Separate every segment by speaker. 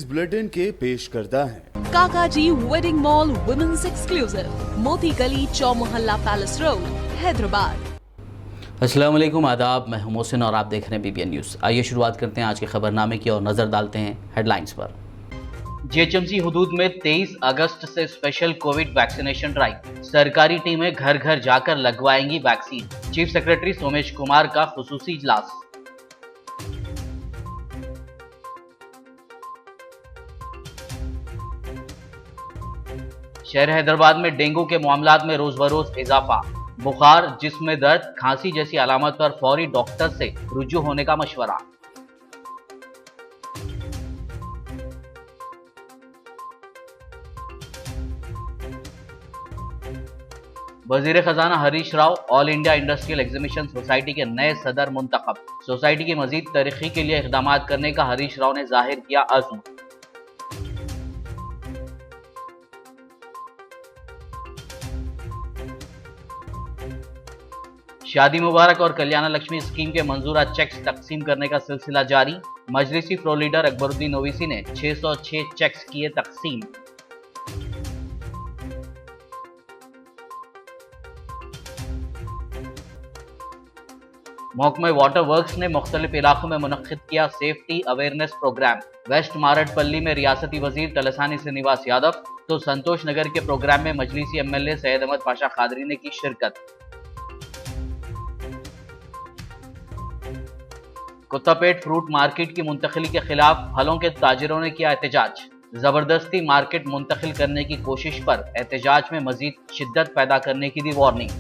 Speaker 1: Bulletin के पेश करता है
Speaker 2: काकाजी वेडिंग मॉल वुमेन्स एक्सक्लूसिव, मोती गली, चौमोहल्ला पैलेस रोड, हैदराबाद।
Speaker 3: अस्सलाम वालेकुम, आदाब। मैं हूं मोहसिन और आप देख रहे हैं BBN न्यूज़। आइए शुरुआत करते हैं आज के खबरनामे की और नज़र डालते हैं हेडलाइंस पर।
Speaker 4: GHMC हुदूद में 23 अगस्त से स्पेशल कोविड वैक्सीनेशन ड्राइव, सरकारी टीमें घर घर जाकर लगवाएंगी vaccine. Chief secretary Somesh Kumar का खुसूसी इजलास। शहर हैदराबाद में डेंगू के मामलात में रोज बरोज इजाफा। बुखार, जिस्म में दर्द, खांसी जैसी अलामत पर फौरी डॉक्टर से रुजू होने का मशवरा। वजीर खजाना Harish Rao all India industrial exhibition society के नए सदर मुंतखब। सोसाइटी की मजीद तरक्की के लिए इक़दामात करने का हरीश राव ने जाहिर किया अज़्म। शादी मुबारक और कल्याण लक्ष्मी स्कीम के मंजूरा चेक्स तकसीम करने का सिलसिला जारी। मजलिसी फ्लोर लीडर अकबरुद्दीन ओवैसी ने 606 चेक्स किए तकसीम। महकमा वाटर वर्क्स ने मुख्तलिफ इलाकों में मुनक्किद किया सेफ्टी अवेयरनेस प्रोग्राम। वेस्ट मारडपल्ली में रियासती वजीर तलसानी श्रीनिवास यादव तो संतोष नगर के प्रोग्राम में मजलिसी MLA सैयद अहमद पाशा खादरी ने की शिरकत। कुत्तापेट फ्रूट मार्केट की मुंतकिली के खिलाफ फलों के ताजिरों ने किया एहतजाज। जबरदस्ती मार्केट मुंतकिल करने की कोशिश पर एहतजाज में मजीद शिद्दत पैदा करने की दी वार्निंग।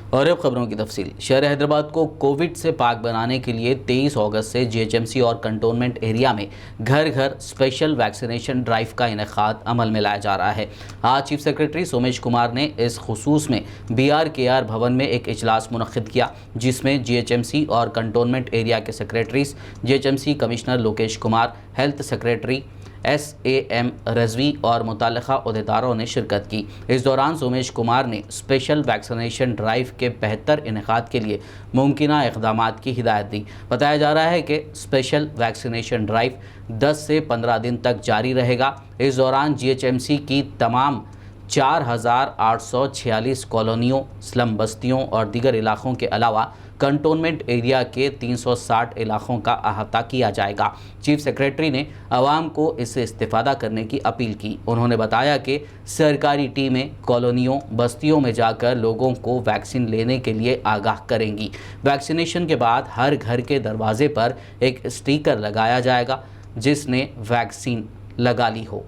Speaker 3: और अब खबरों की तफसील। शहर हैदराबाद को कोविड से पाक बनाने के लिए 23 अगस्त से GHMC और कंटोनमेंट एरिया में घर घर स्पेशल वैक्सीनेशन ड्राइव का इनेकाद अमल में लाया जा रहा है। आज चीफ सेक्रेटरी सोमेश कुमार ने इस खुसूस में BRKR भवन में एक इजलास मुनक्किद किया, जिसमें GHMC और कंटोनमेंट एरिया के secretaries, GHMC commissioner Lokesh Kumar, health secretary SAM Razvi और मुतल्लिका अहदेदारों ने शिरकत की। इस दौरान सोमेश कुमार ने स्पेशल वैक्सीनेशन ड्राइव के बेहतर इनेकाद के लिए मुमकिना इक़दामात की हिदायत दी। बताया जा रहा है कि स्पेशल वैक्सीनेशन ड्राइव 10 से 15 दिन तक जारी रहेगा। इस दौरान GHMC की तमाम 4846 कॉलोनियों, स्लम बस्तियों और दीगर इलाकों के अलावा कंटोनमेंट एरिया के 360 इलाकों का अहाता किया जाएगा। चीफ सेक्रेटरी ने आवाम को इससे इस्तेफादा करने की अपील की। उन्होंने बताया कि सरकारी टीमें कॉलोनियों, बस्तियों में जाकर लोगों को वैक्सीन लेने के लिए आगाह करेंगी। वैक्सीनेशन के बाद हर घर के दरवाजे पर एक स्टिकर लगाया जाएगा जिसने वैक्सीन लगा ली हो।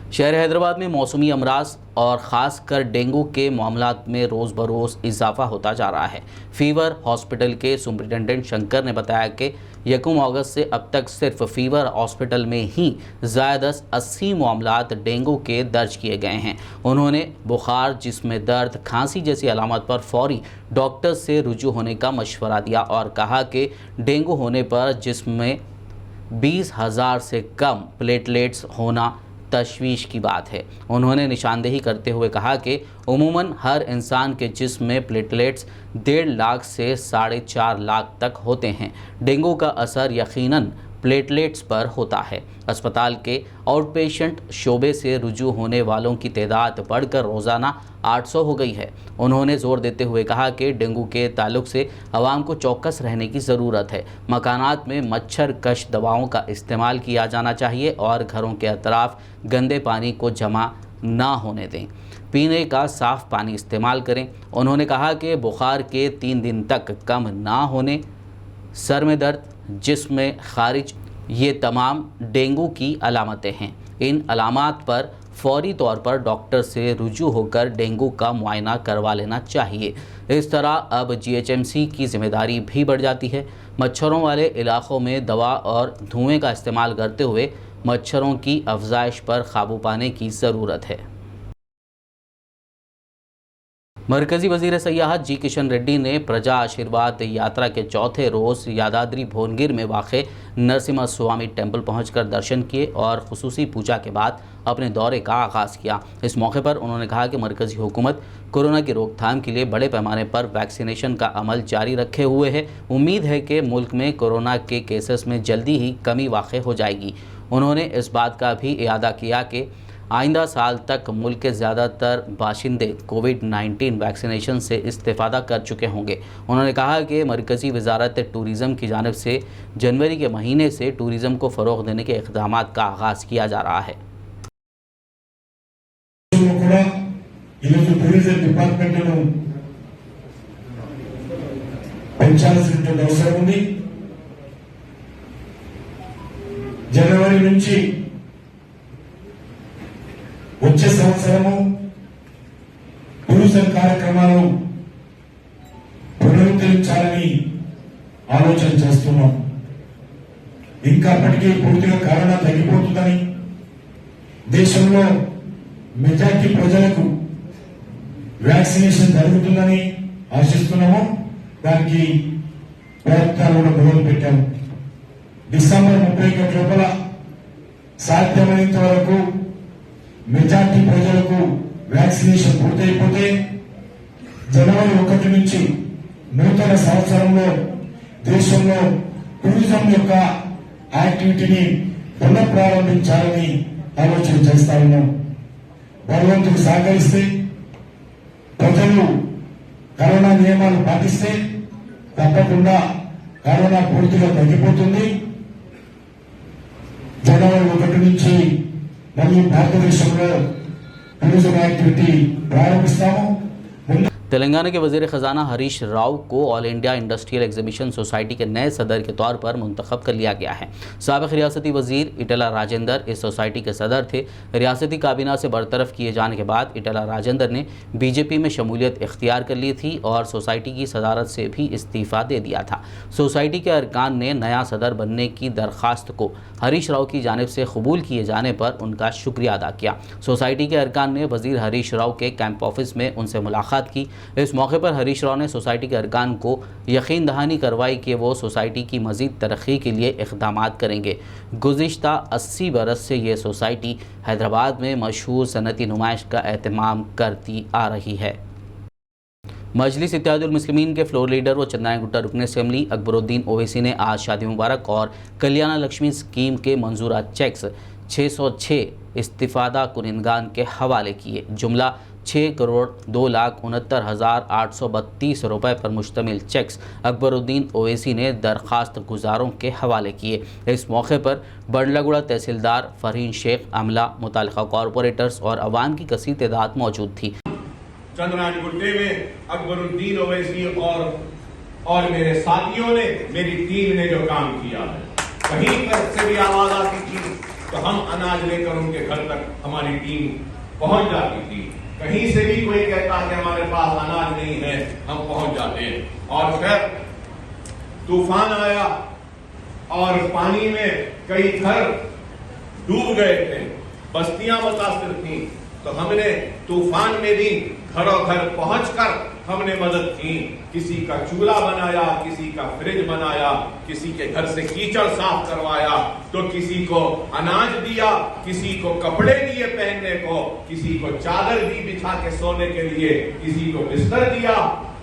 Speaker 3: शहर हैदराबाद में मौसमी अमराज और ख़ास कर डेंगू के मामलात में रोज़ बरोज़ इजाफा होता जा रहा है। फीवर हॉस्पिटल के सुपरिटेंडेंट शंकर ने बताया कि 1 अगस्त से अब तक सिर्फ फीवर हॉस्पिटल में ही ज़ायद 80 मामलात डेंगू के दर्ज किए गए हैं। उन्होंने बुखार, जिस्म में दर्द, खांसी जैसी अलामत पर फौरी डॉक्टर से रुजू होने का मशवरा दिया और कहा कि डेंगू होने पर जिस्म में 20,000 से कम प्लेटलेट्स होना तशवीश की बात है। उन्होंने निशानदेही करते हुए कहा कि उमूमन हर इंसान के जिस्म में प्लेटलेट्स 1.5 लाख से 4.5 लाख तक होते हैं। डेंगू का असर यकीनन प्लेटलेट्स पर होता है। अस्पताल के आउट पेशेंट शोबे से रुजू होने वालों की तादाद बढ़कर रोज़ाना 800 हो गई है। उन्होंने ज़ोर देते हुए कहा कि डेंगू के ताल्लुक से आवाम को चौकस रहने की ज़रूरत है। मकानात में मच्छर कश दवाओं का इस्तेमाल किया जाना चाहिए और घरों के अतराफ गंदे पानी को जमा ना होने दें। पीने का साफ़ पानी इस्तेमाल करें। उन्होंने कहा कि बुखार के 3 दिन तक कम ना होने, सर में दर्द, जिस्म में खारिज, ये तमाम डेंगू की अलामतें हैं। इन अलामात पर फौरी तौर पर डॉक्टर से रुजू होकर डेंगू का मुआयना करवा लेना चाहिए। इस तरह अब GHMC की जिम्मेदारी भी बढ़ जाती है। मच्छरों वाले इलाक़ों में दवा और धुएं का इस्तेमाल करते हुए मच्छरों की अफजाइश पर काबू पाने की ज़रूरत है। मरकजी वजीर सयाहत जी किशन रेड्डी ने प्रजा आशीर्वाद यात्रा के चौथे रोज़ यादाद्री भुवनगिर में वाक़े नरसिम्हा स्वामी टेम्पल पहुंचकर दर्शन किए और खुसूसी पूजा के बाद अपने दौरे का आगाज़ किया। इस मौके पर उन्होंने कहा कि मरकजी हुकूमत कोरोना की रोकथाम के लिए बड़े पैमाने पर वैक्सीनेशन का अमल जारी रखे हुए है। उम्मीद है कि मुल्क में कोरोना के केसेस में जल्दी ही कमी वाक़ हो जाएगी। उन्होंने इस बात का भी इयादा किया कि आइंदा साल तक मुल्क के ज़्यादातर बाशिंदे कोविड-19 वैक्सीनेशन से इस्तेफ़ादा कर चुके होंगे। उन्होंने कहा कि मरकज़ी वज़ारत टूरिज़म की जानिब से जनवरी के महीने से टूरिज़म को फ़रोग़ देने के इक़दामात का आगाज़ किया जा रहा है।
Speaker 5: जनवरी నుంచి వచ్చే సంవత్సరము టూరిజం కార్యక్రమాలు పునరుద్ధరించాలని ఆలోచన చేస్తున్నాం. ఇంకా అప్పటికే పూర్తిగా కరోనా తగ్గిపోతుందని దేశంలో మెజారిటీ ప్రజలకు వ్యాక్సినేషన్ జరుగుతుందని ఆశిస్తున్నాము. దానికి ప్రయత్నాలు కూడా మొదలుపెట్టాము. డిసెంబర్ 31 లోపల సాధ్యమైనంత వరకు మెజార్టీ ప్రజలకు వ్యాక్సినేషన్ పూర్తయిపోతే జనవరి 1 నుంచి నూతన సంవత్సరంలో దేశంలో టూరిజం యొక్క యాక్టివిటీని పునఃప్రారంభించాలని ఆలోచన చేస్తా ఉన్నాం. భగవంతుడు సహకరిస్తే ప్రజలు కరోనా నియమాలు పాటిస్తే తప్పకుండా కరోనా పూర్తిగా తగ్గిపోతుంది. జనవరి 1 నుంచి మళ్ళీ భారతదేశంలో టూరిజం యాక్టివిటీ ప్రారంభిస్తాము.
Speaker 3: तेलंगाना के वज़ीर ख़जाना हरीश राव को all India industrial exhibition society के नए सदर के तौर पर मुंतखब कर लिया गया है। साबिक़ रियासती वज़ीर इटला राजेंद्र इस सोसाइटी के सदर थे। रियासती काबीना से बरतरफ किए जाने के बाद इटला राजेंद्र ने बीजेपी में शमूलियत इख्तियार कर ली थी और सोसाइटी की सदारत से भी इस्तीफ़ा दे दिया था। सोसाइटी के अरकान ने नया सदर बनने की दरख्वास्त को हरीश राव की जानिब से कबूल किए जाने पर उनका शुक्रिया अदा किया। सोसाइटी के अरकान ने वज़ीर हरीश राव के कैंप ऑफिस में उनसे मुलाकात की। इस मौके पर हरीश राव ने सोसाइटी के अरकान को यकीन दहानी करवाई कि वो सोसाइटी की मज़ीद तरक्की के लिए इक़दामात करेंगे। गुज़िश्ता 80 बरस से ये सोसाइटी हैदराबाद में मशहूर सनती नुमाइश का एहतमाम करती आ रही है। मजलिस इत्तेहादुल मुस्लिमीन के फ्लोर लीडर व चंद्रायन गुट्टा रुकन असेंबली अकबरुद्दीन ओवैसी ने आज शादी मुबारक और कल्याण लक्ष्मी स्कीम के मंजूरा चेक्स 606 इस्तिफादा कुनिंदगान के हवाले किए। जुमला 6,02,69,832 रुपए पर मुश्तमिल चेक्स अकबरुद्दीन ओवैसी ने दरख्वास्त गुजारों के हवाले किए। इस मौके पर बंडलागुड़ा तहसीलदार फरहीन शेख, अमला, मुतालिका कॉरपोरेटर्स और अवाम की कसीर तादाद मौजूद थी।
Speaker 6: चंद्रायन गुट्टे में अकबरुद्दीन ओवैसी और मेरे साथियों ने, मेरी टीम ने जो काम किया है, कहीं पर से भी आवाज आती थी तो हम अनाज लेकर उनके घर तक हमारी टीम पहुंच जाती थी। कहीं से भी कोई कहता है कि हमारे पास अनाज नहीं है, हम पहुंच जाते हैं। और फिर तूफान आया और पानी में कई घर डूब गए थे, बस्तियां मुतासिर थी, तो हमने तूफान में भी घरों घर पहुंचकर हमने मदद की। किसी का चूल्हा बनाया, किसी का फ्रिज बनाया, किसी के घर से कीचड़ साफ करवाया, तो किसी को अनाज दिया, किसी को कपड़े दिए पहनने को, किसी को चादर दी बिछा के सोने के लिए, किसी को बिस्तर दिया,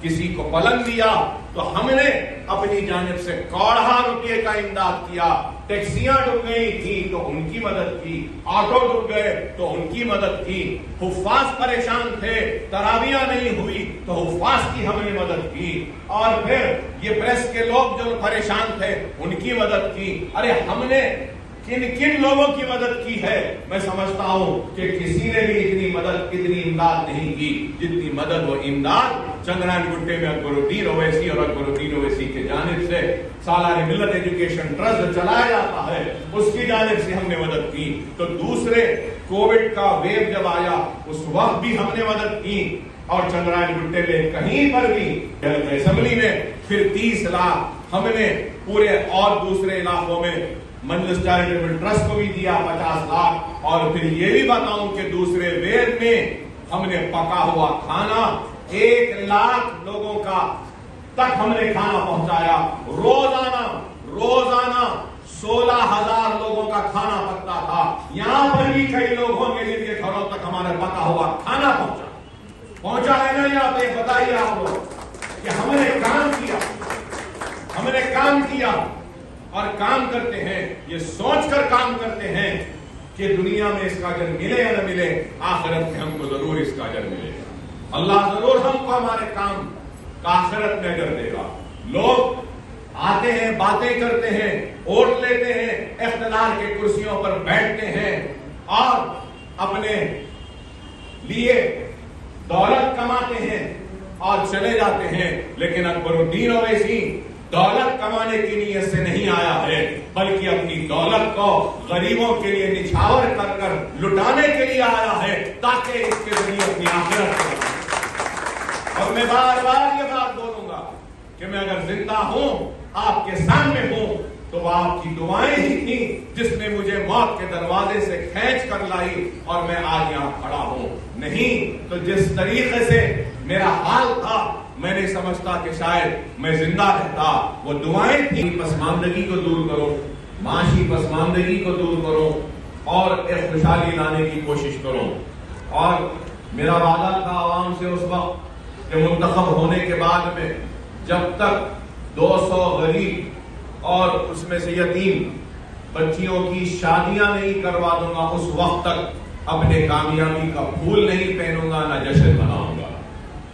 Speaker 6: किसी को पलंग दिया। तो हमने अपनी जानिब से कौड़ा रुपये का इमदाद किया। टैक्सियां डूब गई थी तो उनकी मदद की, ऑटो डूब गए तो उनकी मदद की, हुफ्फाज परेशान थे, तरावियां नहीं हुई तो हुफ्फाज की हमने मदद की, और फिर ये प्रेस के लोग जो परेशान थे उनकी मदद की। अरे हमने किन किन लोगों की मदद की है, मैं समझता हूं कि किसी ने भी इतनी मदद, इतनी इमदाद नहीं की जितनी मदद व इमदाद चंद्रायन गुट्टे में अकबरुद्दीन ओवैसी और अकबरुद्दीन ओवैसी के जानिब से सालार मिल्लत एजुकेशन ट्रस्ट चलाया जाता है, उसकी जानिब से हमने मदद की। तो दूसरे कोविड का वेव जब आया उस वक्त भी हमने मदद की, और चंद्रायन गुट्टे में कहीं पर भी असेंबली में फिर 30 लाख हमने पूरे और दूसरे इलाकों में मंजलिस चैरिटेबल ट्रस्ट को भी दिया 50 लाख। और फिर ये भी बताऊं कि दूसरे वेव में हमने पका हुआ खाना 1 लाख लोगों का तक हमने खाना पहुंचाया। रोजाना 16,000 लोगों का खाना पकता था। यहां पर भी कई लोग होंगे जिनके घरों तक हमारे पका हुआ खाना पहुंचा है ना? यहाँ पे बताइए आप लोग कि हमने काम किया और काम करते हैं, ये सोचकर काम करते हैं कि दुनिया में इसका अजर मिले या न मिले, आखिरत में हमको जरूर इसका अजर मिलेगा। अल्लाह जरूर हमको हमारे काम का आखिरत में अजर देगा। लोग आते हैं, बातें करते हैं, वोट लेते हैं, इख्तियार के कुर्सियों पर बैठते हैं और अपने लिए दौलत कमाते हैं और चले जाते हैं। लेकिन अकबरुद्दीन ओवैसी दौलत कमाने की नीयत से नहीं आया है, बल्कि अपनी दौलत को गरीबों के लिए निछावर कर कर लुटाने के लिए आया है, ताकि इसके जरिए अपनी आखिरत को। और मैं बार बार ये बात बोलूंगा कि मैं अगर जिंदा हूं, आपके सामने हूं, तो वो आपकी दुआएं ही थी जिसने मुझे मौत के दरवाजे से खींच कर लाई और मैं आज यहां खड़ा हूं। नहीं तो जिस तरीके से मेरा हाल था, मैं नहीं समझता कि शायद मैं जिंदा रहता। वो दुआएं थी, पसमानदगी को दूर करो, माशी पसमानदगी को दूर करो और एक खुशहाली लाने की कोशिश करो। और मेरा वादा था आवाम से उस वक्त कि मुंतखब होने के बाद में जब तक 200 गरीब और उसमें से यतीम बच्चियों की शादियां नहीं करवा दूंगा, उस वक्त तक अपने कामयाबी का फूल नहीं पहनूंगा, ना जश्न मनाऊंगा।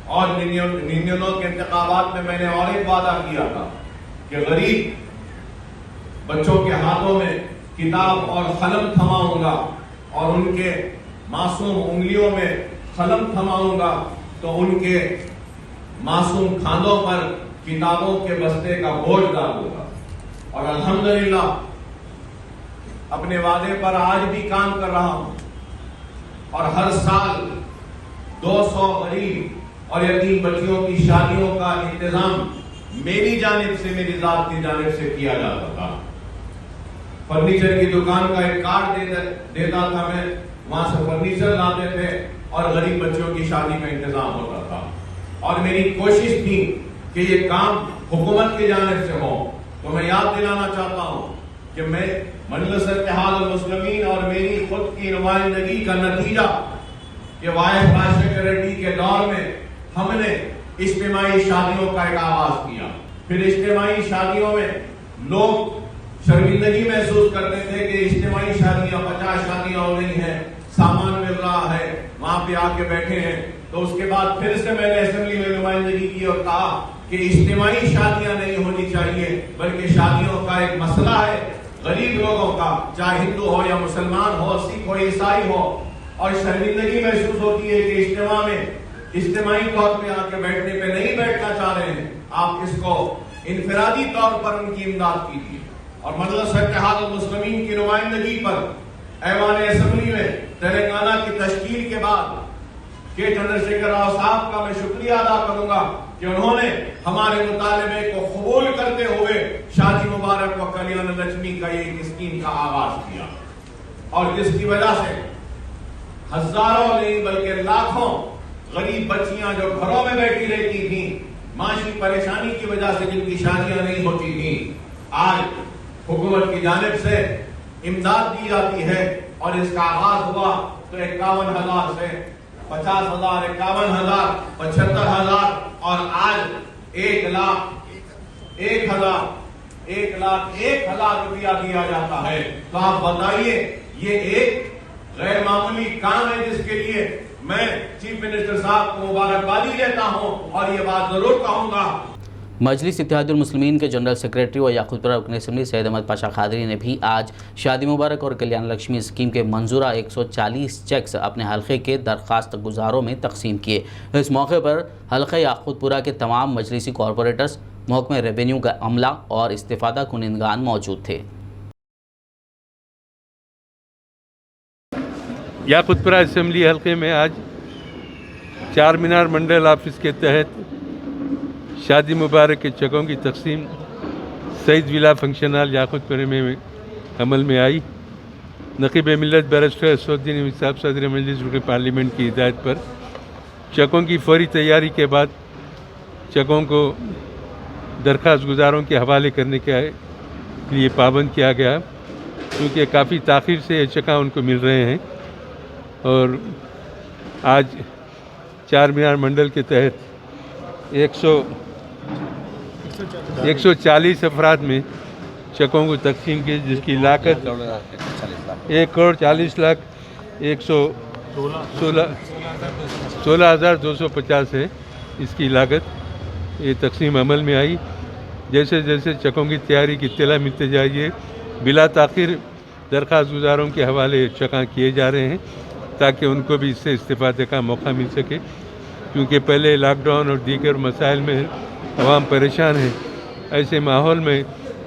Speaker 6: और 99 के इंतखाबात में मैंने और एक वादा किया था कि गरीब बच्चों के हाथों में किताब और कलम थमाऊंगा और उनके मासूम उंगलियों में कलम थमाऊंगा तो उनके मासूम खानों पर किताबों के बस्ते का बोझ डालूंगा। और अल्हम्दुलिल्लाह अपने वादे पर आज भी काम कर रहा हूं और हर साल 200 गरीब और यतीम बच्चियों की शादियों का इंतजाम मेरी जानिब से, मेरी जात की जानिब से किया जाता था। फर्नीचर की दुकान का एक कार्ड देता था मैं, वहां से फर्नीचर लाते थे और गरीब बच्चियों की शादी का इंतजाम होता था। और मेरी कोशिश थी कि ये काम हुकूमत की जानिब से हो। तो मैं याद दिलाना चाहता हूं कि मैं मजलिस इत्तेहाद मुस्लिमीन और मेरी खुद की नुमाइंदगी का नतीजा कि वाइस राजशेखर रेड्डी के दौर में हमने इज्तिमाई शादियों का एक आगाज किया। फिर इज्तिमाई शादियों में लोग शर्मिंदगी महसूस करते थे कि इज्तिमाई शादियां 50 शादियां हो रही हैं, सामान मिल रहा है, वहां पे आके बैठे हैं। तो उसके बाद फिर से मैंने असेंबली में नुमाइंदगी की और कहा कि इज्तिमाई शादियां नहीं होनी चाहिए, बल्कि शादियों का एक मसला है गरीब लोगों का, चाहे हिंदू हो या मुसलमान हो, सिख हो, ईसाई हो। और शर्मिंदगी महसूस होती है कि इज्तिमा में इज्तिमाई तौर पे आके बैठने पे नहीं बैठना चाह रहे हैं, आप इसको इनफरादी तौर पर उनकी इमदाद कीजिए। और मजलिस इत्तेहाद मुस्लिमीन की नुमाइंदगी पर ऐवान असेंबली में तेलंगाना की तश्कील के बाद के चंद्रशेखर राव साहब का मैं शुक्रिया अदा करूंगा कि उन्होंने हमारे मुतालबे को कबूल करते हुए शादी मुबारक व कल्याण लक्ष्मी का एक स्कीम का आगाज किया। और जिसकी वजह से हजारों नहीं बल्कि लाखों गरीब बच्चियां जो घरों में बैठी रहती थी, माशी परेशानी की वजह से जिनकी शादियां नहीं होती थी, आज हुकूमत की जानिब से इमदाद दी जाती है। और इसका आगाज हुआ तो 51,000 से 50,000, 51,000, 75,000 और आज 1,01,000 रुपया दिया जाता है। तो आप बताइए, ये एक गैर मामूली काम है जिसके लिए मैं चीफ मिनिस्टर साहब को मुबारकबादी देता हूं और ये बात जरूर कहूंगा।
Speaker 3: मजलिस इत्तेहादुल मुस्लिमीन के जनरल सेक्रेटरी और याकूतपुरा रुकन असेंबली सैयद अहमद पाशा खादरी ने भी आज शादी मुबारक और कल्याण लक्ष्मी स्कीम के मंजूरा 140 चेक्स अपने हल्के के दरख्वास्त गुजारों में तकसीम किए। इस मौके पर हल्के याकूतपुरा के तमाम मजलिसी कॉरपोरेटर्स, महकमे रेवेन्यू का अमला और इस्तिफादा कुनिंदगान मौजूद थे।
Speaker 7: याकूतपुरा असेंबली हल्के में आज चार मीनार मंडल ऑफिस के तहत शादी मुबारक के चेकों की तकसीम Saeed villa function hall Yakutpura में अमल में आई। नकीब मिल्लत बैरिस्टर असदुद्दीन साहब सदर मजलिस रुकन पार्लियामेंट की हिदायत पर चकों की फौरी तैयारी के बाद चकों को दरख्वास्त गुजारों के हवाले करने के लिए पाबंद किया गया, क्योंकि काफ़ी ताख़ीर से ये चका उनको मिल रहे हैं। और आज चार मीनार मंडल के तहत 140 अफराद में चकों को तकसीम की, जिसकी लागत 1,40,00,000 16,250 है। इसकी लागत ये तकसीम अमल में आई। जैसे जैसे चकों की तैयारी की इत्तला मिलते जाइए, बिला ताख़ीर दरख्वास्त गुजारों के हवाले चका किए जा रहे हैं, ताकि उनको भी इससे इस्तिफ़ादे का मौका मिल सके, क्योंकि पहले लॉकडाउन और दीगर मसाइल में अवाम परेशान है। ऐसे माहौल में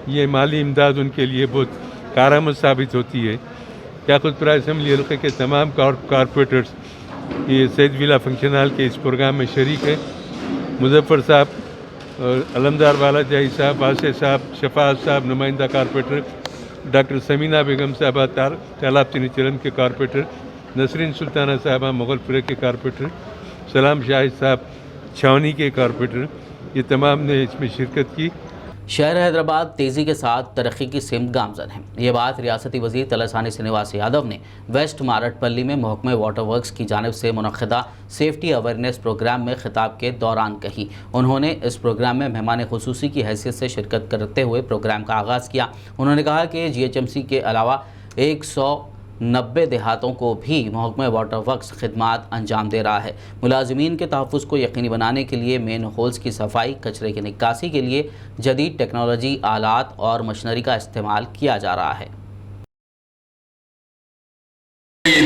Speaker 7: ये माली इमदाद उनके लिए बहुत कारआमद साबित होती है। याकूतपुरा असम्बली हल्के के तमाम कॉरपोरेटर्स ये सैयद विला फंक्शन हॉल के इस प्रोग्राम में शरीक है। मुजफ्फर साहब और अलमदार वाला जाही साहब, वासे साहब, शफात साहब नुमाइंदा कॉरपोरेटर, डॉक्टर समीना बेगम साहबा तालाब चीनी चरण के कॉरपोरेटर, नसरीन सुल्ताना साहबा मुगलपुरे के कॉरपोरेटर, सलाम शाहिद साहब छावनी के कॉरपोरेटर, ये तमाम ने इसमें शिरकत की।
Speaker 3: शहर हैदराबाद तेज़ी के साथ तरक्की की सिमत गामजन है। ये बात रियासती वज़ीर तलसानी श्रीनिवास यादव ने वेस्ट मारटपल्ली में महकमे वाटर वर्क्स की जानिब से मुनक़्क़दा सेफ्टी अवेयरनेस प्रोग्राम में खिताब के दौरान कही। उन्होंने इस प्रोग्राम में मेहमान खुसूसी की हैसियत से शिरकत करते हुए प्रोग्राम का आगाज़ किया। उन्होंने कहा कि GHMC के अलावा 190 देहातों को भी महकमे वाटर वर्क्स खिदमात अंजाम दे रहा है। मुलाजिमीन के तहफ़्फ़ुज़ को यकीनी बनाने के लिए मेन होल्स की सफाई, कचरे की निकासी के लिए जदीद टेक्नोलॉजी, आलात और मशीनरी का इस्तेमाल किया जा रहा है।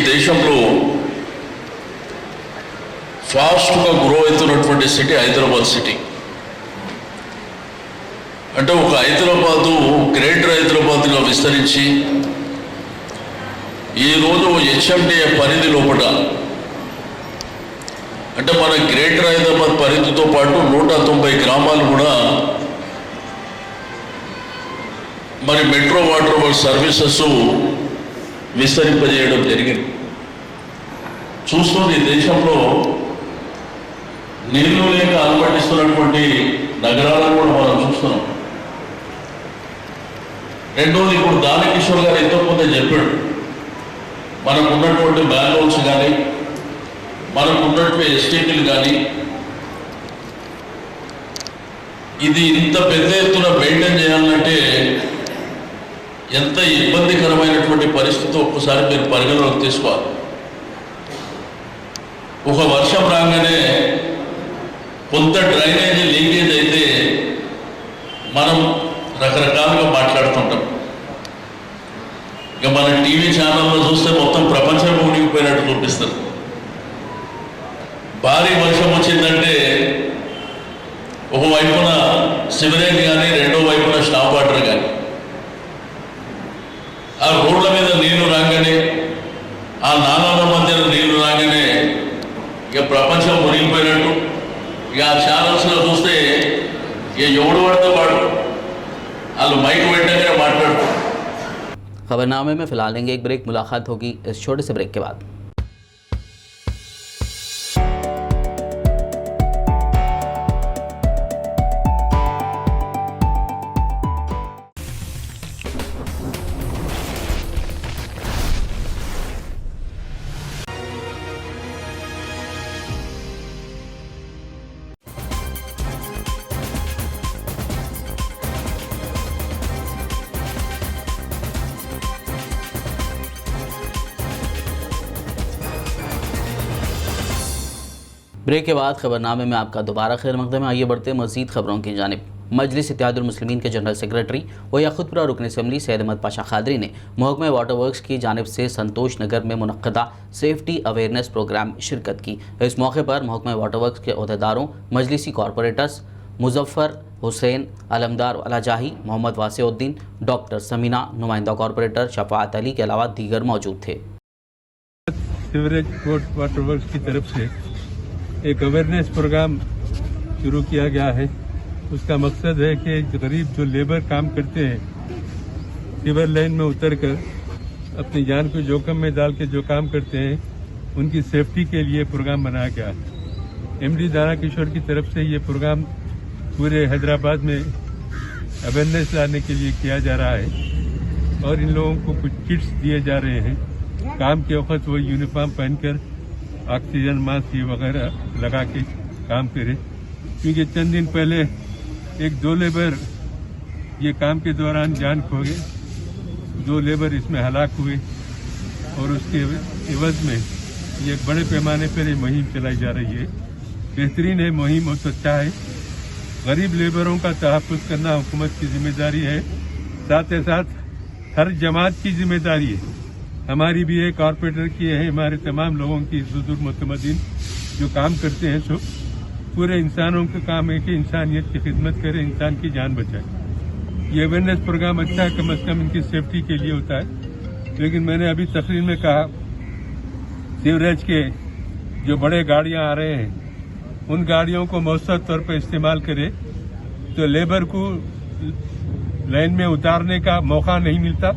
Speaker 8: దేశంలో ఫాస్ట్గా గ్రో అవుతున్నటువంటి సిటీ హైదరాబాద్ సిటీ. అంటే ఒక హైదరాబాదు గ్రేటర్ హైదరాబాద్గా విస్తరించి ఈరోజు HMDA పరిధి లోపల, అంటే మన గ్రేటర్ హైదరాబాద్ పరిధితో పాటు 190 గ్రామాలు కూడా మరి మెట్రో వాటర్ వర్క్స్ సర్వీసెస్ విస్తరింపజేయడం జరిగింది. చూస్తుంది దేశంలో నీళ్లు లేక అలమటిస్తున్నటువంటి నగరాలను కూడా మనం చూస్తున్నాం. రెండోది, ఇప్పుడు దానకిషోర్ గారు ఎంతో కొంత చెప్పాడు, మనకు ఉన్నటువంటి మ్యాన్హోల్స్ కానీ, మనకు ఉన్నటువంటి ఎస్టీపీలు కానీ, ఇది ఇంత పెద్ద ఎత్తున మెయింటైన్ చేయాలంటే ఎంత ఇబ్బందికరమైనటువంటి పరిస్థితి ఒక్కసారి మీరు పరిగణలోకి తీసుకోవాలి. ఒక వర్షం రాగానే కొంత డ్రైనేజీ లీకేజ్ అయితే మనం రకరకాలుగా మాట్లాడుతుంటాం. ఇక మన టీవీ ఛానల్లో చూస్తే మొత్తం ప్రపంచం మునిగిపోయినట్టు చూపిస్తారు. భారీ వర్షం వచ్చిందంటే ఒకవైపున సివరేజ్ కానీ, రెండో వైపున స్టాప్ వాటర్ కానీ, ఆ రోడ్ల మీద నీళ్లు రాగానే, ఆ నాలాల మధ్యన నీళ్లు రాగానే ఇక ప్రపంచం మునిగిపోయినట్టు. ఇక ఆ ఛానల్స్లో చూస్తే ఇక ఎవడు పడితే వాడు వాళ్ళు మైక్ పెట్టగానే మాట్లాడుతారు.
Speaker 3: खबरनामे में फ़िलहाल लेंगे एक ब्रेक। मुलाकात होगी इस छोटे से ब्रेक के बाद। ब्रेक के बाद खबरनामे में आपका दोबारा खैर मकदम है। आइए बढ़ते मज़ीद खबरों की जानिब। मजलिस इत्तेहादुल मुस्लिमीन के जनरल सेक्रेटरी व याकूतपुरा रुकन असम्बली सैयद अहमद पाशा खादरी ने महकमे वाटर वर्क्स की जानिब से संतोष नगर में मुनक़्क़दा सेफ्टी अवेयरनेस प्रोग्राम में शिरकत की। इस मौके पर महकमे वाटर वर्क्स के अहदेदारों, मजलिसी कॉरपोरेटर्स मुजफ्फर हुसैन, अलमदार वाला जाही, मोहम्मद वासिउद्दीन, डॉक्टर समीना, नुमाइंदा कॉरपोरेटर शफात अली के अलावा दीगर मौजूद थे।
Speaker 7: सीवरेज बोर्ड वाटर वर्क्स की तरफ से एक अवेयरनेस प्रोग्राम शुरू किया गया है। उसका मकसद है कि गरीब जो लेबर काम करते हैं, सीवर लाइन में उतरकर अपनी जान को जोखिम में डाल के जो काम करते हैं, उनकी सेफ्टी के लिए प्रोग्राम बनाया गया है। MD दाना किशोर की तरफ से ये प्रोग्राम पूरे हैदराबाद में अवेयरनेस लाने के लिए किया जा रहा है और इन लोगों को कुछ किट्स दिए जा रहे हैं। काम के वक्त वो यूनिफॉर्म पहनकर ऑक्सीजन मास्क ये वगैरह लगा के काम करे, क्योंकि चंद दिन पहले एक 2 लेबर ये काम के दौरान जान खो गए, 2 लेबर इसमें हलाक हुए और उसके एवज में ये बड़े पैमाने पर ये मुहिम चलाई जा रही है। बेहतरीन है मुहिम, बहुत अच्छा है। गरीब लेबरों का तहफ़्फ़ुज़ करना हुकूमत की जिम्मेदारी है, साथ ही साथ हर जमात की जिम्मेदारी है। हमारी भी है, कॉरपोरेटर की है, हमारे तमाम लोगों की, बुजुर्ग मुतमदीन जो काम करते हैं, सब पूरे इंसानों का काम है कि इंसानियत की खिदमत करें, इंसान की जान बचाए। ये अवेयरनेस प्रोग्राम अच्छा है, कम अज़ कम इनकी सेफ्टी के लिए होता है। लेकिन मैंने अभी तकरीर में कहा, सीवरेज के जो बड़े गाड़ियां आ रहे हैं उन गाड़ियों को मौसर तौर पर इस्तेमाल करें तो लेबर को लाइन में उतारने का मौका नहीं मिलता,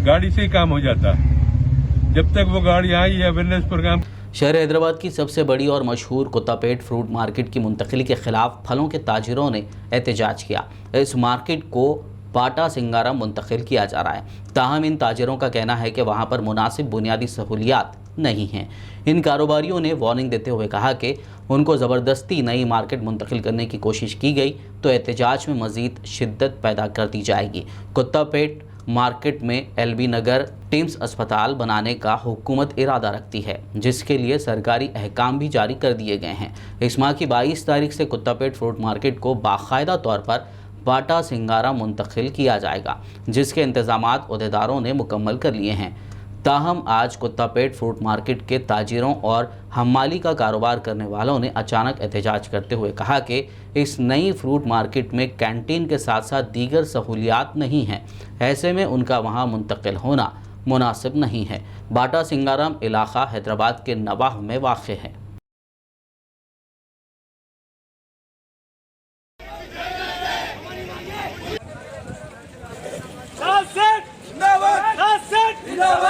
Speaker 7: गाड़ी से ही काम हो जाता है। जब तक वो गाड़ी आई, ये अवेयरनेस प्रोग्राम।
Speaker 3: शहर हैदराबाद की सबसे बड़ी और मशहूर कुत्तापेट फ्रूट मार्केट की मुंतकिली के खिलाफ फलों के ताजिरों ने एहतजाज किया। इस मार्केट को पाटा सिंगारा मुंतकिल किया जा रहा है, ताहम इन ताजिरों का कहना है कि वहां पर मुनासिब बुनियादी सहूलियात नहीं हैं। इन कारोबारियों ने वार्निंग देते हुए कहा कि उनको ज़बरदस्ती नई मार्केट मुंतकिल करने की कोशिश की गई तो एहतजाज में मज़ीद शिद्दत पैदा कर दी जाएगी। कुत्तापेट मार्केट में LB नगर टिम्स अस्पताल बनाने का हुकूमत इरादा रखती है, जिसके लिए सरकारी अहकाम भी जारी कर दिए गए हैं। इस माह की 22 तारीख से कुत्तापेट फ्रूट मार्केट को बाकायदा तौर पर पाटा सिंगारा मुंतकिल किया जाएगा, जिसके इंतजामात अहदेदारों ने मुकम्मल कर लिए हैं। ताहम आज कुत्तापेट फ्रूट मार्केट के ताजिरों और हम्माली का कारोबार करने वालों ने अचानक एहतजाज करते हुए कहा कि इस नई फ्रूट मार्केट में कैंटीन के साथ साथ दीगर सहूलियात नहीं हैं, ऐसे में उनका वहां मुंतकिल होना मुनासिब नहीं है। बाटा सिंगारम इलाका हैदराबाद के नवाह में वाक़ है।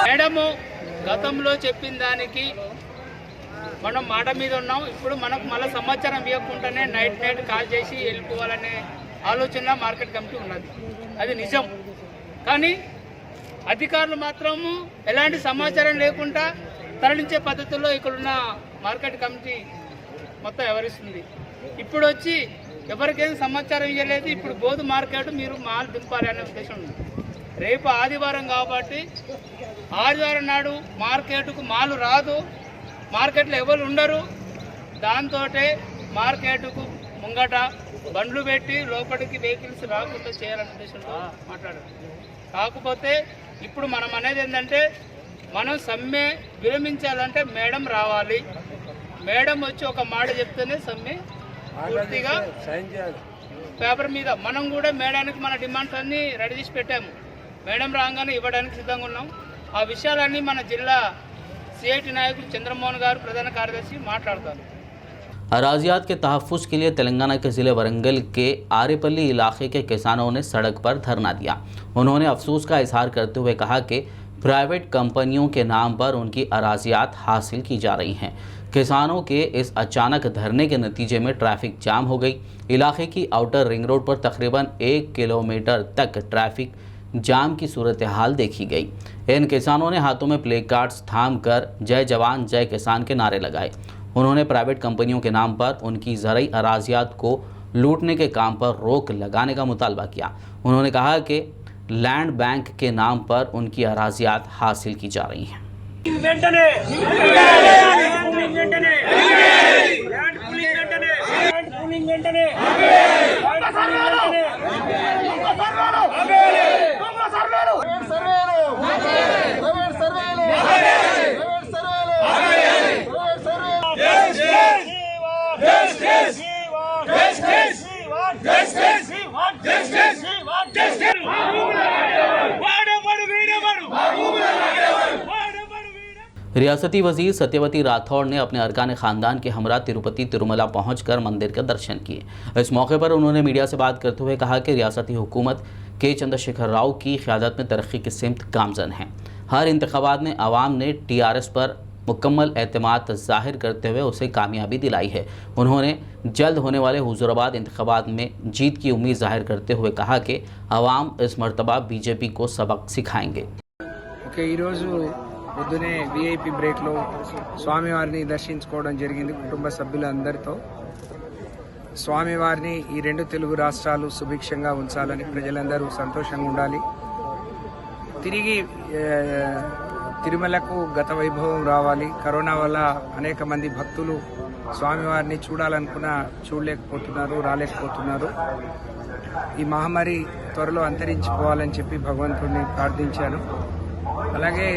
Speaker 9: మేడము గతంలో చెప్పిన దానికి మనం మాట మీద ఉన్నాం. ఇప్పుడు మనకు మళ్ళీ సమాచారం ఇవ్వకుండానే నైట్ కాల్ చేసి వెళ్ళిపోవాలనే ఆలోచన మార్కెట్ కమిటీ ఉన్నది. అది నిజం. కానీ అధికారులు మాత్రము ఎలాంటి సమాచారం లేకుండా తరలించే పద్ధతుల్లో ఇక్కడున్న మార్కెట్ కమిటీ మొత్తం వ్యవహరిస్తుంది. ఇప్పుడు వచ్చి ఎవరికైనా సమాచారం ఇవ్వలేదు, ఇప్పుడు బోధు మార్కెట్ మీరు మాల్ దింపాలి అనే ఉద్దేశం ఉంది. రేపు ఆదివారం కాబట్టి ఆదివారం నాడు మార్కెట్కు మాలు రాదు, మార్కెట్లో ఎవరు ఉండరు. దాంతో మార్కెట్కు ముంగట బండ్లు పెట్టి లోపలికి వెహికల్స్ రాకుండా చేయాలనే ఉద్దేశంతో మాట్లాడారు. కాకపోతే ఇప్పుడు మనం అనేది ఏంటంటే, మనం సమ్మె విరమించాలంటే మేడం రావాలి. మేడం వచ్చి ఒక మాట చెప్తేనే సమ్మె పూర్తిగా పేపర్ మీద మనం కూడా మేడానికి మన డిమాండ్స్ అన్నీ రెడీ చేసి పెట్టాము. మేడం రాగానే ఇవ్వడానికి సిద్ధంగా ఉన్నాం. ఆ విషయాలన్నీ మన జిల్లా సిఐటి నాయకులు చంద్రమోహన్ గారు ప్రధాన కార్యదర్శి మాట్లాడతారు.
Speaker 3: अराजियात के तहफ़्फ़ुज़ के लिए तेलंगाना के ज़िले वरंगल के आरेपल्ली इलाके के किसानों ने सड़क पर धरना दिया। उन्होंने अफसोस का इजहार करते हुए कहा कि प्राइवेट कंपनियों के नाम पर उनकी अराजियात हासिल की जा रही हैं। किसानों के इस अचानक धरने के नतीजे में ट्रैफिक जाम हो गई। इलाके की आउटर रिंग रोड पर तकरीबन 1 किलोमीटर तक ट्रैफिक जाम की सूरत हाल देखी गई। इन किसानों ने हाथों में प्ले कार्ड्स थाम कर जय जवान जय किसान के नारे लगाए। उन्होंने प्राइवेट कंपनियों के नाम पर उनकी ज़रई अराजियात को लूटने के काम पर रोक लगाने का मुतालबा किया। उन्होंने कहा कि लैंड बैंक के नाम पर उनकी अराजियात हासिल की जा रही हैं। रियासती वजीर सत्यवती राठौड़ ने अपने अरकान ख़ानदान के हमरा तिरुपति तिरुमला पहुंचकर मंदिर के दर्शन किए। इस मौके पर उन्होंने मीडिया से बात करते हुए कहा कि रियासती हुकूमत के चंद्रशेखर राव की क़यादत में तरक्की की सिमत गामज़न है। हर इंतखाबात में आवाम ने TRS पर मुकम्मल एतमाद ज़ाहिर करते हुए उसे कामयाबी दिलाई है। उन्होंने जल्द होने वाले हुजूराबाद इंतखाबात में जीत की उम्मीद जाहिर करते हुए कहा कि अवाम इस मरतबा बीजेपी को सबक सिखाएंगे।
Speaker 10: పొద్దునే విఐపి బ్రేక్లో స్వామివారిని దర్శించుకోవడం జరిగింది కుటుంబ సభ్యులందరితో. స్వామివారిని ఈ రెండు తెలుగు రాష్ట్రాలు సుభిక్షంగా ఉంచాలని, ప్రజలందరూ సంతోషంగా ఉండాలి, తిరిగి తిరుమలకు గత వైభవం రావాలి. కరోనా వల్ల అనేక మంది భక్తులు స్వామివారిని చూడాలనుకున్నా చూడలేకపోతున్నారు, రాలేకపోతున్నారు. ఈ మహమ్మారి త్వరలో అంతరించిపోవాలని చెప్పి భగవంతుడిని ప్రార్థించాను. అలాగే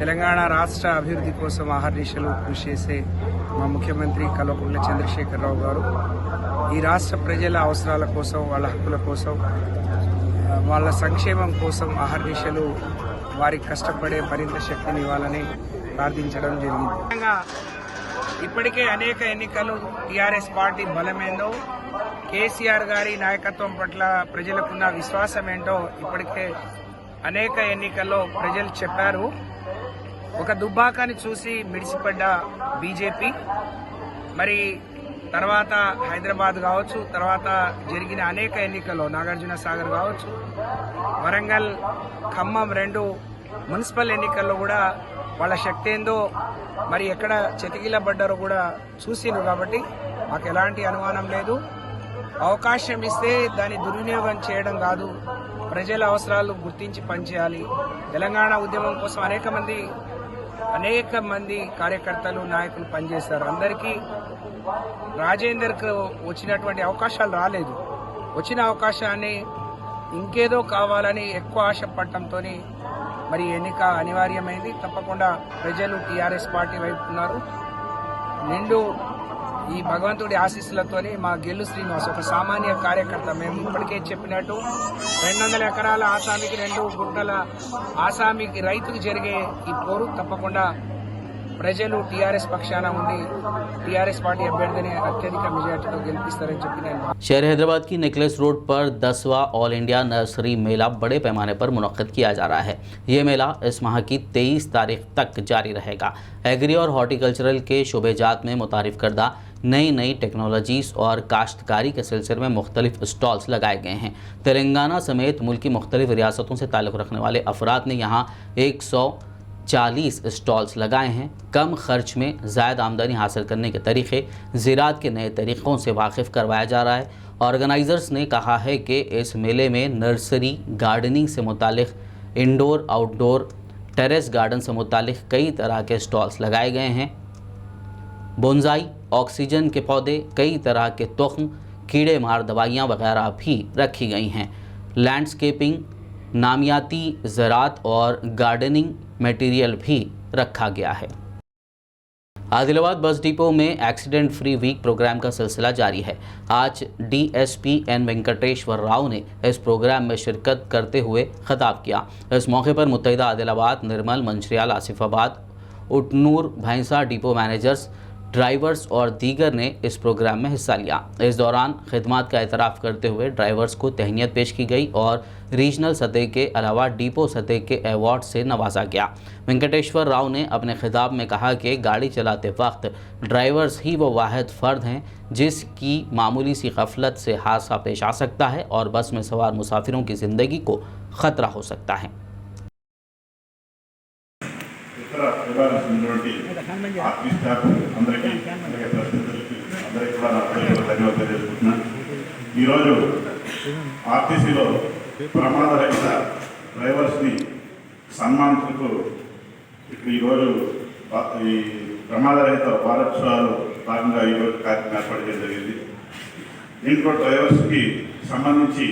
Speaker 10: తెలంగాణ రాష్ట్ర అభివృద్ధి కోసం ఆహర్నిశలు కృషి చేసే మా ముఖ్యమంత్రి కల్వకుంట్ల చంద్రశేఖరరావు గారు ఈ రాష్ట్ర ప్రజల అవసరాల కోసం, వాళ్ళ హక్కుల కోసం, వాళ్ళ సంక్షేమం కోసం ఆహర్నిశలు వారికి కష్టపడే మరింత శక్తిని ఇవ్వాలని ప్రార్థించడం జరిగింది. ఇప్పటికే అనేక ఎన్నికలు టీఆర్ఎస్ పార్టీ బలమేందో, కేసీఆర్ గారి నాయకత్వం పట్ల ప్రజలకున్న విశ్వాసం ఏంటో ఇప్పటికే అనేక ఎన్నికల్లో ప్రజలు చెప్పారు. ఒక దుబ్బాకాన్ని చూసి మిడిసిపడ్డ బీజేపీ మరి తర్వాత హైదరాబాద్ కావచ్చు, తర్వాత జరిగిన అనేక ఎన్నికల్లో నాగార్జున సాగర్ కావచ్చు, వరంగల్, ఖమ్మం 2 మున్సిపల్ ఎన్నికల్లో కూడా వాళ్ళ శక్తి ఏందో మరి ఎక్కడ చెతికిలబడ్డారో కూడా చూసిండ్రు. కాబట్టి మాకు ఎలాంటి అనుమానం లేదు. అవకాశం ఇస్తే దాన్ని దుర్వినియోగం చేయడం కాదు, ప్రజల అవసరాలు గుర్తించి పనిచేయాలి. తెలంగాణ ఉద్యమం కోసం అనేక మంది కార్యకర్తలు, నాయకులు పనిచేశారు. అందరికీ రాజేందర్కు వచ్చినటువంటి అవకాశాలు రాలేదు. వచ్చిన అవకాశాన్ని ఇంకేదో కావాలని ఎక్కువ ఆశ పడటంతో మరి ఎన్నిక అనివార్యమైంది. తప్పకుండా ప్రజలు టీఆర్ఎస్ పార్టీ వైపు ఉన్నారు. నిండు ఈ భగవంతుడి ఆశీస్సులతోని మా గెల్లు శ్రీనివాస్ ఒక సామాన్య కార్యకర్త. మేము ఇప్పటికే చెప్పినట్టు 200 ఎకరాల ఆసామికి, 2 గుంటల ఆసామికి రైతుకు జరిగే ఈ పోరు తప్పకుండా ప్రజలు టీఆర్ఎస్ పక్షాన ఉండి టీఆర్ఎस पार्टी अभ्यर्थी अत्यधिक मेजॉरिटी तो गेलिपिस्तारని చెప్పి నేను
Speaker 3: शहर हैदराबाद की नेकलेस रोड पर 10वां ऑल इंडिया नर्सरी मेला बड़े पैमाने पर मुनक्किद किया जा रहा है। ये मेला इस माह की 23 तारीख तक जारी रहेगा। एग्री और हॉर्टिकल्चरल के शोबेजात में मुतारिफ करदा नई टेक्नोलॉजीज़ और काश्तकारी के सिलसिले में मुख्तलिफ स्टॉल्स लगाए गए हैं। तेलंगाना समेत मुल्क की मुख्तलिफ रियासतों से ताल्लुक़ रखने वाले अफराद ने यहाँ 140 स्टॉल्स लगाए हैं। कम खर्च में ज़ायद आमदनी हासिल करने के तरीक़े, ज़राअत के नए तरीक़ों से वाकिफ़ करवाया जा रहा है। ऑर्गेनाइज़र्स ने कहा है कि इस मेले में नर्सरी, गार्डनिंग से मुतालिक, इंडोर आउटडोर, टेरेस गार्डन से मुतालिक कई तरह के स्टॉल्स लगाए गए हैं। बोनसाई, ऑक्सीजन के पौधे, कई तरह के तुख्म, कीड़े मार दवाइयाँ वगैरह भी रखी गई हैं। लैंडस्केपिंग, नामियाती ज़राअत और गार्डनिंग मटेरियल भी रखा गया है। आदिलाबाद बस डिपो में एक्सीडेंट फ्री वीक प्रोग्राम का सिलसिला जारी है। आज DSP N वेंकटेश्वर राव ने इस प्रोग्राम में शिरकत करते हुए खिताब किया। इस मौके पर मुत्तहिदा आदिलाबाद, निर्मल, मंचिरियाल, आसिफाबाद, उटनूर, भैंसा डिपो मैनेजर्स, ड्राइवर्स और दीगर ने इस प्रोग्राम में हिस्सा लिया। इस दौरान खिदमत का एतराफ़ करते हुए ड्राइवर्स को तहनीत पेश की गई और रीजनल सतह के अलावा डिपो सतह के अवार्ड से नवाजा गया। वेंकटेश्वर राव ने अपने खिताब में कहा कि गाड़ी चलाते वक्त ड्राइवर्स ही वो वाहिद फ़र्द हैं जिसकी मामूली सी गफलत से हादसा पेश आ सकता है और बस में सवार मुसाफिरों की ज़िंदगी को ख़तरा हो सकता है।
Speaker 5: ఆర్టీ స్టాఫ్ అందరికీ ప్రస్తుతులకి అందరికీ కూడా నా ధన్యవాదాలు తెలుసుకుంటున్నాను. ఈరోజు ఆర్టీసీలో ప్రమాదరహిత డ్రైవర్స్ని సన్మానించుకు ఈరోజు ఈ ప్రమాదరహిత వారోత్సవాలు భాగంగా ఈరోజు కార్యక్రమం ఏర్పాటు చేయడం జరిగింది. దీంట్లో డ్రైవర్స్కి సంబంధించి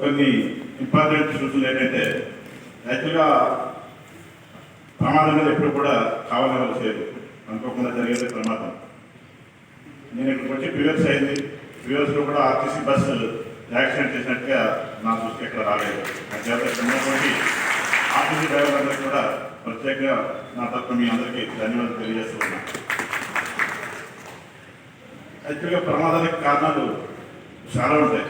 Speaker 5: కొన్ని ఇంపార్టెంట్ సూచనలు ఏంటంటే, యాక్చువల్గా ప్రమాదం మీద ఎప్పుడు కూడా కావాలని వాళ్ళు చేయరు, అనుకోకుండా జరిగేది ప్రమాదం. నేను ఇక్కడికి వచ్చి 2 years అయింది. 2 yearsలో కూడా ఆర్టీసీ బస్సు యాక్సిడెంట్ చేసినట్టుగా నా దృష్టి ఎక్కడ రాలేదు. చేత ఉన్నటువంటి ఆర్టీసీ డ్రైవర్లందరికీ కూడా ప్రత్యేకంగా నా తరఫున మీ అందరికీ ధన్యవాదాలు తెలియజేస్తున్నాను. యాక్చువల్గా ప్రమాదానికి కారణాలు చాలా ఉంటాయి.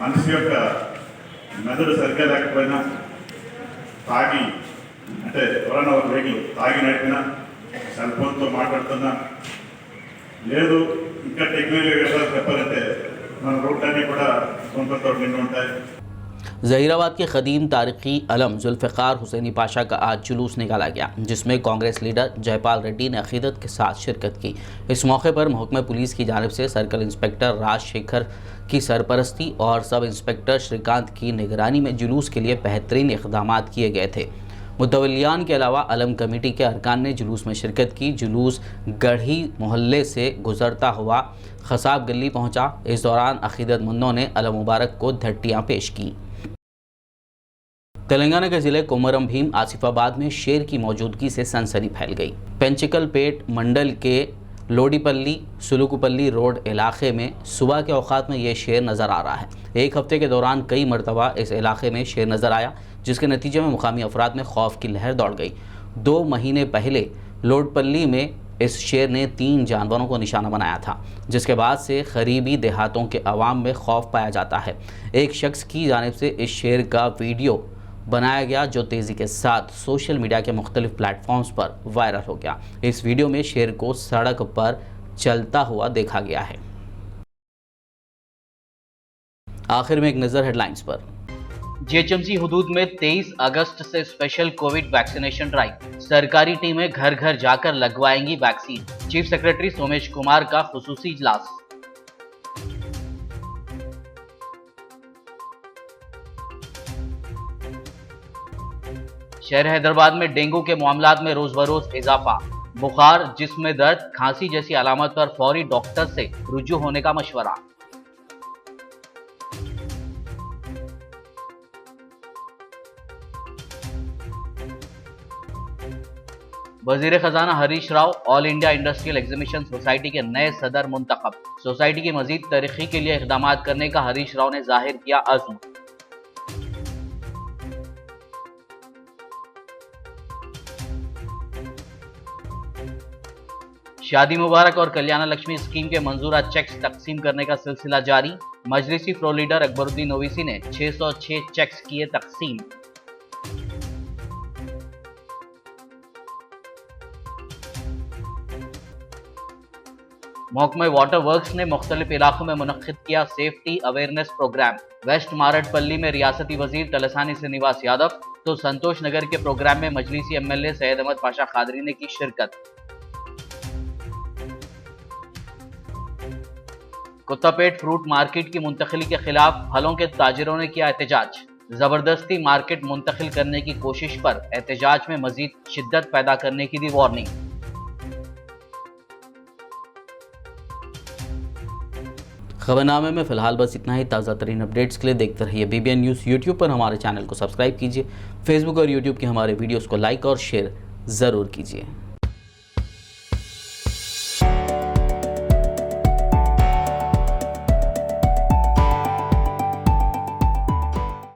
Speaker 5: మనిషి యొక్క మెదడు సరిగ్గా లేకపోయినా, తాగి అంటే ఎవరైనా ఒక వెహికల్ తాగి నడిపినా సెల్ ఫోన్తో మాట్లాడుతున్నా లేదు ఇంకా టెక్నాలజీ విషయాలు చెప్పాలంటే మన రోడ్లన్నీ కూడా సొంతతో నిండి ఉంటాయి.
Speaker 3: ज़हीराबाद के क़दीम तारीख़ी अलम जुल्फ़िकार हुसैनी पाशा का आज जुलूस निकाला गया, जिसमें कांग्रेस लीडर जयपाल रेड्डी ने अक़ीदत के साथ शिरकत की। इस मौके पर महकमा पुलिस की जानिब से सर्कल इंस्पेक्टर राजशेखर की सरपरस्ती और सब इंस्पेक्टर श्रीकांत की निगरानी में जुलूस के लिए बेहतरीन इक़दाम किए गए थे। मुतवल्लियान के अलावा अलम कमेटी के अरकान ने जुलूस में शिरकत की। जुलूस गढ़ी मोहल्ले से गुजरता हुआ खसाब गली पहुँचा। इस दौरान अक़ीदतमंदों ने अलम मुबारक को धट्टियाँ पेश की। तेलंगाना के ज़िले कोमरम भीम आसिफाबाद में शेर की मौजूदगी से सनसनी फैल गई। पेंचिकलपेट मंडल के लोडीपल्ली सुलुकुपल्ली रोड इलाके में सुबह के औकात में ये शेर नज़र आ रहा है। एक हफ्ते के दौरान कई मरतबा इस इलाके में शेर नज़र आया, जिसके नतीजे में मुकामी अफराद में खौफ की लहर दौड़ गई। 2 महीने पहले लोडपल्ली में इस शेर ने 3 जानवरों को निशाना बनाया था, जिसके बाद से करीबी देहातों के अवाम में खौफ पाया जाता है। एक शख्स की जानिब से इस शेर का वीडियो बनाया गया, जो तेज़ी के साथ सोशल मीडिया के मुख्तलिफ प्लेटफॉर्म्स पर वायरल हो गया। इस वीडियो में शेर को सड़क पर चलता हुआ देखा गया है। आखिर में एक नज़र हेडलाइंस पर।
Speaker 4: जीएचएमसी हुदूद में 23 अगस्त से स्पेशल कोविड वैक्सीनेशन ड्राइव। सरकारी टीमें घर घर जाकर लगवाएंगी vaccine. Chief secretary Somesh Kumar का खुसूसी इजलास। शहर हैदराबाद में डेंगू के मामलात में रोज बरोज इजाफा। बुखार, जिस्म में दर्द, खांसी जैसी अलामत पर फौरी डॉक्टर से रुजू होने का मशवरा। वजीर खजाना Harish Rao all India industrial exhibition society के नए सदर मुंतखब। सोसाइटी की मजीद तरक्की के लिए इक़दाम करने का हरीश राव ने जाहिर किया अज़्म। शादी मुबारक और कल्याण लक्ष्मी स्कीम के मंजूरा चेक्स तकसीम करने का सिलसिला जारी। मजलिसी फ्लो लीडर अकबरुद्दीन ओवैसी ने 606 चेक्स किए तकसीम। महकमा वाटर वर्क्स ने मुख्तलिफ इलाकों में मुनक्किद किया सेफ्टी अवेयरनेस प्रोग्राम। वेस्ट मारडपल्ली में रियासती वजीर तलसानी श्रीनिवास यादव तो संतोष नगर के प्रोग्राम में मजलिसी एमएलए सैयद अहमद पाशा कादरी ने की शिरकत। कुत्तापेट फ्रूट मार्केट की मुंतकिली के खिलाफ फलों के ताजिरों ने किया एहतजाज। जबरदस्ती मार्केट मुंतकिल करने की कोशिश पर एहतजाज में मजीद शिद्दत पैदा करने की दी वार्निंग।
Speaker 3: खबरनामे में फ़िलहाल बस इतना ही। ताज़ा तरीन अपडेट्स के लिए देखते रहिए BBN न्यूज़। यूट्यूब पर हमारे चैनल को सब्सक्राइब कीजिए। फेसबुक और यूट्यूब के हमारे वीडियोज़ को लाइक और शेयर ज़रूर कीजिए।